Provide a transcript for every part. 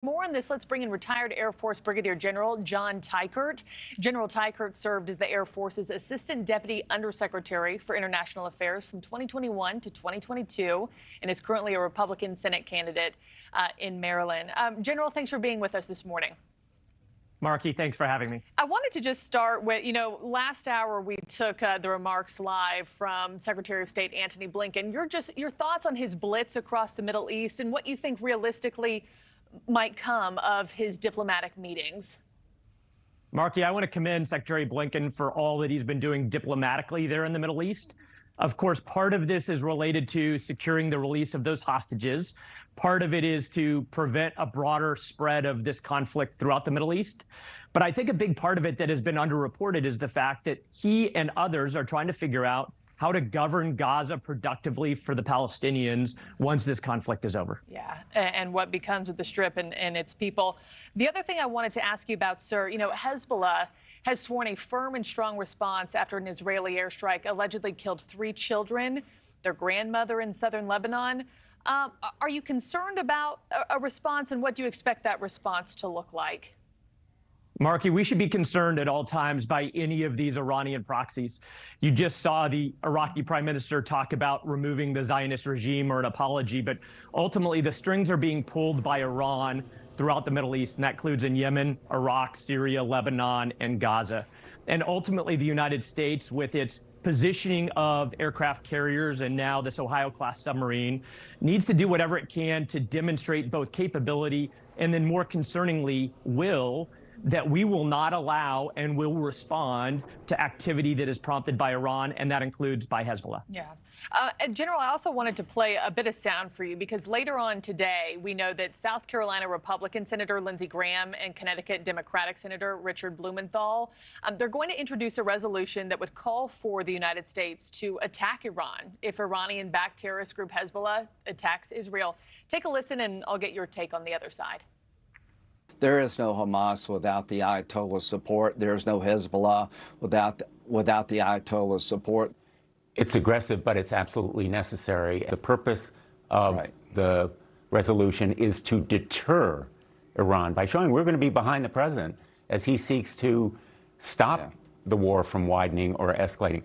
More on this, let's bring in retired Air Force Brigadier General John Teichert. General Teichert served as the Air Force's Assistant Deputy Undersecretary for International Affairs from 2021 to 2022 and is currently a Republican Senate candidate in Maryland. General, thanks for being with us this morning. Marky, thanks for having me. I wanted to just start with, last hour we took the remarks live from Secretary of State Antony Blinken. Your thoughts on his blitz across the Middle East and what you think realistically might come of his diplomatic meetings. Marky, I want to commend Secretary Blinken for all that he's been doing diplomatically there in the Middle East. Of course, part of this is related to securing the release of those hostages. Part of it is to prevent a broader spread of this conflict throughout the Middle East. But I think a big part of it that has been underreported is the fact that he and others are trying to figure out how to govern Gaza productively for the Palestinians once this conflict is over. Yeah, and what becomes of the Strip and its people. The other thing I wanted to ask you about, sir, Hezbollah has sworn a firm and strong response after an Israeli airstrike allegedly killed 3 children, their grandmother in southern Lebanon. Are you concerned about a response, and what do you expect that response to look like? Marky, we should be concerned at all times by any of these Iranian proxies. You just saw the Iraqi prime minister talk about removing the Zionist regime or an apology, but ultimately the strings are being pulled by Iran throughout the Middle East, and that includes in Yemen, Iraq, Syria, Lebanon, and Gaza. And ultimately the United States, with its positioning of aircraft carriers and now this Ohio-class submarine, needs to do whatever it can to demonstrate both capability and then, more concerningly, will, that we will not allow and will respond to activity that is prompted by Iran, and that includes by Hezbollah. Yeah. General, I also wanted to play a bit of sound for you because later on today, we know that South Carolina Republican Senator Lindsey Graham and Connecticut Democratic Senator Richard Blumenthal, they're going to introduce a resolution that would call for the United States to attack Iran if Iranian-backed terrorist group Hezbollah attacks Israel. Take a listen, and I'll get your take on the other side. There is no Hamas without the Ayatollah's support. There is no Hezbollah without the Ayatollah's support. It's aggressive, but it's absolutely necessary. The purpose of the resolution is to deter Iran by showing we're going to be behind the president as he seeks to stop the war from widening or escalating.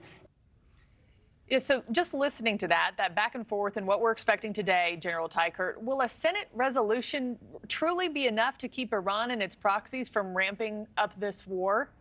Yeah, so just listening to that back and forth and what we're expecting today, General Teichert, will a Senate resolution truly be enough to keep Iran and its proxies from ramping up this war?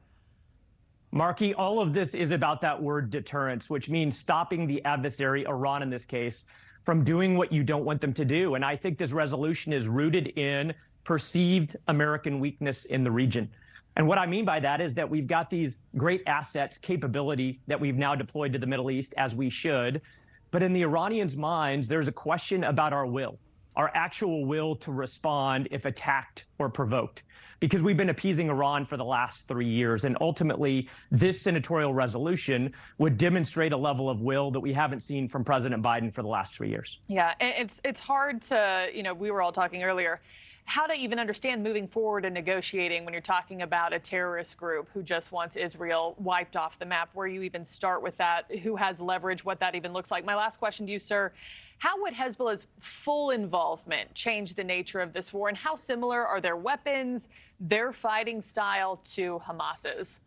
Marky, all of this is about that word deterrence, which means stopping the adversary, Iran in this case, from doing what you don't want them to do. And I think this resolution is rooted in perceived American weakness in the region. And what I mean by that is that we've got these great assets, capability that we've now deployed to the Middle East, as we should. But in the Iranians' minds, there's a question about our will, our actual will to respond if attacked or provoked, because we've been appeasing Iran for the last 3 years. And ultimately, this senatorial resolution would demonstrate a level of will that we haven't seen from President Biden for the last 3 years. Yeah, it's hard to, we were all talking earlier, how to even understand moving forward and negotiating when you're talking about a terrorist group who just wants Israel wiped off the map, where you even start with that, who has leverage, what that even looks like. My last question to you, sir, how would Hezbollah's full involvement change the nature of this war, and how similar are their weapons, their fighting style to Hamas's?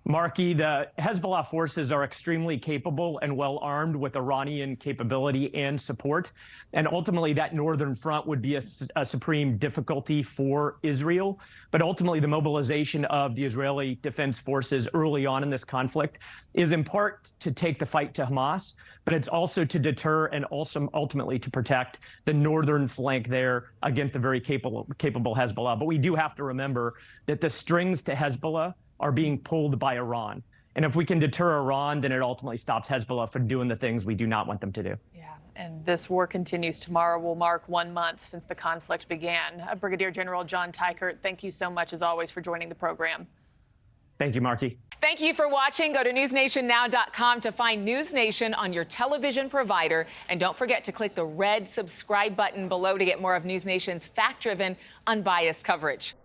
Marky, the Hezbollah forces are extremely capable and well armed with Iranian capability and support. And ultimately, that northern front would be a supreme difficulty for Israel. But ultimately, the mobilization of the Israeli Defense Forces early on in this conflict is in part to take the fight to Hamas, but it's also to deter and also ultimately to protect the northern flank there against the very capable Hezbollah. But we do have to remember that the strings to Hezbollah are being pulled by Iran. And if we can deter Iran, then it ultimately stops Hezbollah from doing the things we do not want them to do. Yeah, and this war continues. Tomorrow will mark 1 month since the conflict began. Brigadier General John Teichert, thank you so much, as always, for joining the program. Thank you, Marky. Thank you for watching. Go to NewsNationNow.com to find NewsNation on your television provider. And don't forget to click the red subscribe button below to get more of NewsNation's fact-driven, unbiased coverage.